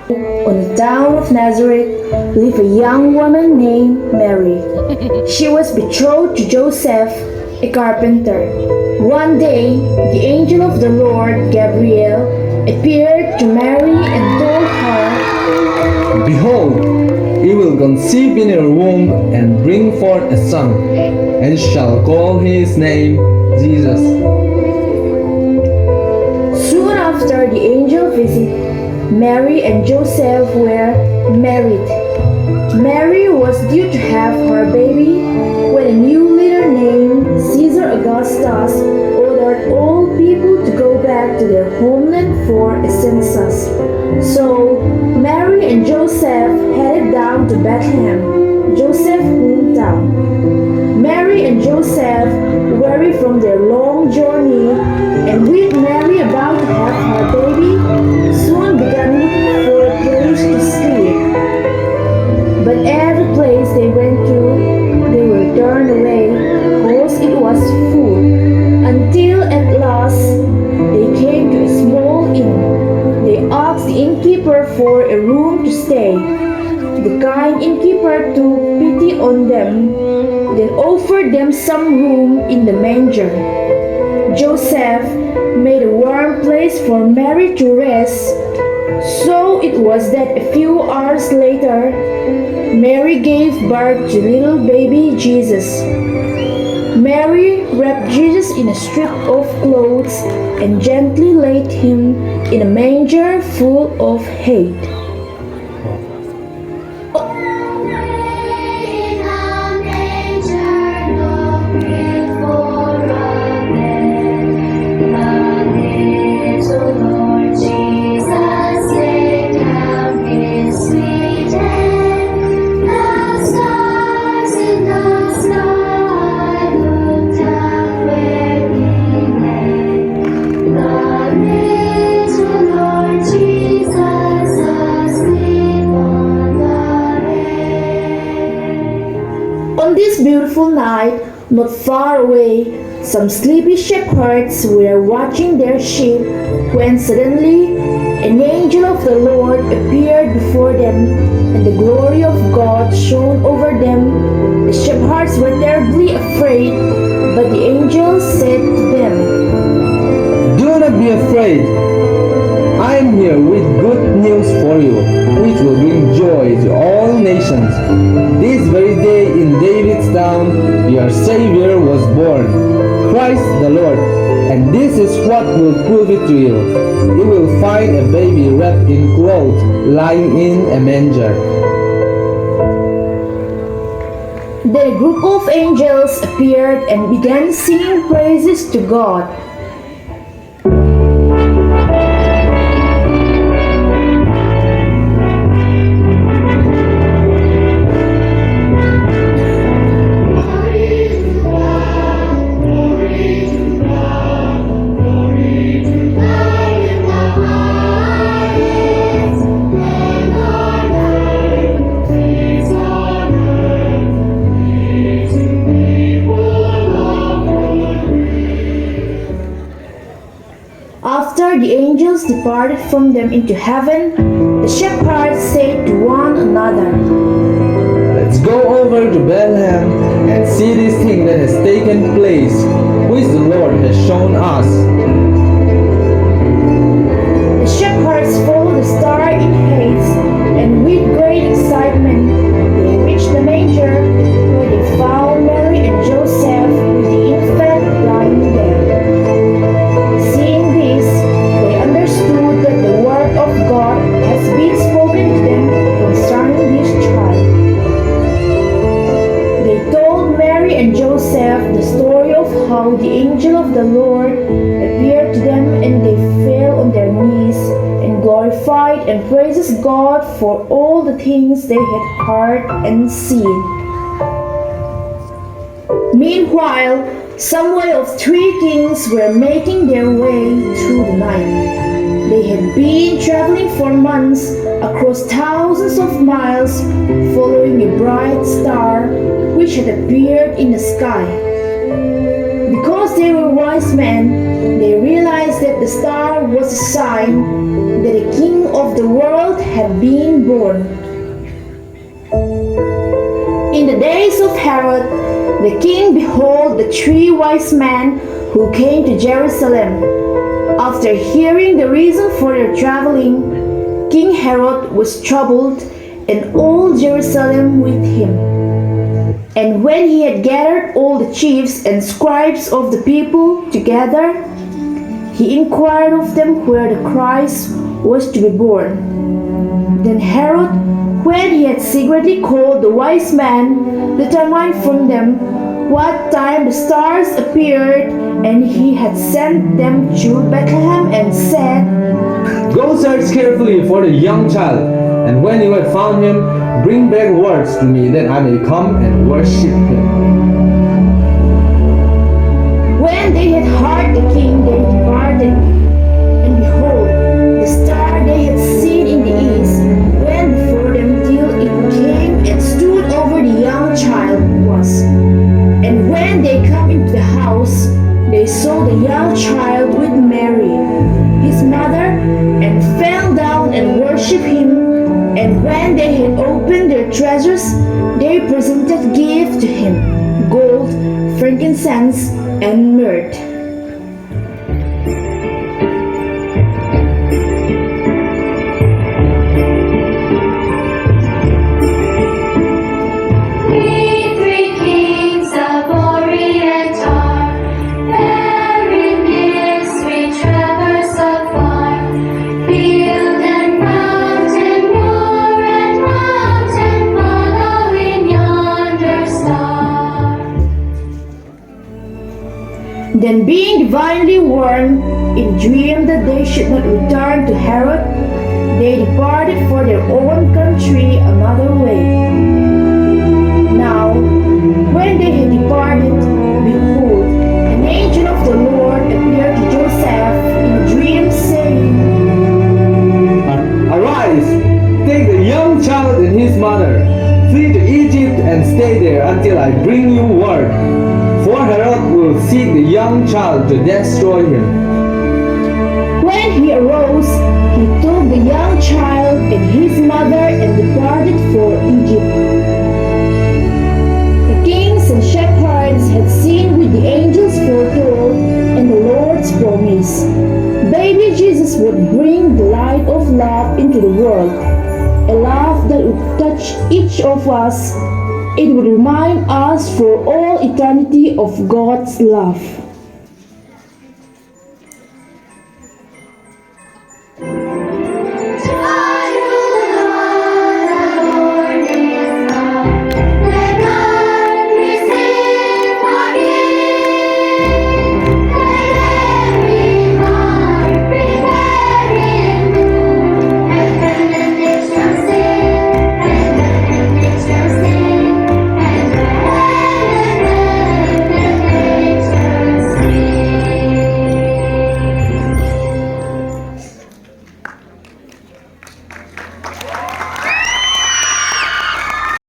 In the town of Nazareth lived a young woman named Mary. She was betrothed to Joseph, a carpenter. One day, the angel of the Lord, Gabriel, appeared to Mary and told her, Behold, you will conceive in your womb and bring forth a son, and shall call his name Jesus. Soon after the angel visit, Mary and Joseph were married. Mary was due to have her baby when a new leader named Caesar Augustus ordered all people to go back to their homeland for a census. So Mary and Joseph headed down to Bethlehem, Joseph's hometown. Mary and Joseph, weary from their long journey, and with Mary about to have her baby, soon began looking for a place to sleep. But every place they went to, they were turned away because it was full, until at last they came to a small inn. They asked the innkeeper for a room to stay. The kind innkeeper took pity on them, then offered them some room in the manger. Joseph made a warm place for Mary to rest. So it was that a few hours later, Mary gave birth to little baby Jesus. Mary wrapped Jesus in a strip of clothes and gently laid him in a manger full of hay. On this beautiful night, not far away, some sleepy shepherds were watching their sheep when suddenly an angel of the Lord appeared before them, and the glory of God shone over them. The shepherds were terribly afraid, but the angel said to them, Do not be afraid. I am here with good news for you, which will bring joy to all nations. This very day in David's town, your Savior was born, Christ the Lord. And this is what will prove it to you. You will find a baby wrapped in clothes, lying in a manger. Then a group of angels appeared and began singing praises to God. After the angels departed from them into heaven, the shepherds said to one another, Let's go over to Bethlehem and see this thing that has taken place, which the Lord has shown us. The shepherds followed the star in haste, and with great excitement they reached the manger, where they found Mary and Joseph with the infant lying there. Seeing this, they understood that the word of God has been spoken to them concerning this child. They told Mary and Joseph the story of how the angel of the Lord appeared to them, and they fell on their knees and glorified and praised God for all the things they had heard and seen. Meanwhile, some of 3 kings were making their way through the night. They had been traveling for months across thousands of miles, following a bright star which had appeared in the sky. Because they were wise men, they realized that the star was a sign that the King of the world had been born. In the days of Herod, the king behold the 3 wise men who came to Jerusalem. After hearing the reason for their traveling, King Herod was troubled, and all Jerusalem with him. And when he had gathered all the chiefs and scribes of the people together, he inquired of them where the Christ was to be born. Then Herod, when he had secretly called the wise men, determined from them what time the stars appeared, and he had sent them to Bethlehem and said, Go search carefully for the young child, and when you have found him, bring back words to me that I may come and worship him. When they had heard the king, they departed. And behold, the star they had seen in the east went before them till it came and stood over the young child was. And when they come into the house, they saw the young child with Mary, his mother, and fell down and worshipped him. And when they had opened their treasures, they presented gifts to him, gold, frankincense, and myrrh. We 3 kings of Orient are, bearing gifts we traverse afar. Field and mountain, moor and mountain, following yonder star. Then being divinely warned in a dream that they should not return to Herod, they departed for their own country another way. Now, when they had departed, behold, an angel of the Lord appeared to Joseph in a dream, saying, Arise, take the young child and his mother, flee to Egypt and stay there until I bring you word. For Herod will seek the young child to destroy him. When he arose, he took the young child and his mother and departed for Egypt. The kings and shepherds had seen with the angels foretold and the Lord's promise. Baby Jesus would bring the light of love into the world, a love that would touch each of us. It would remind us for all eternity of God's love.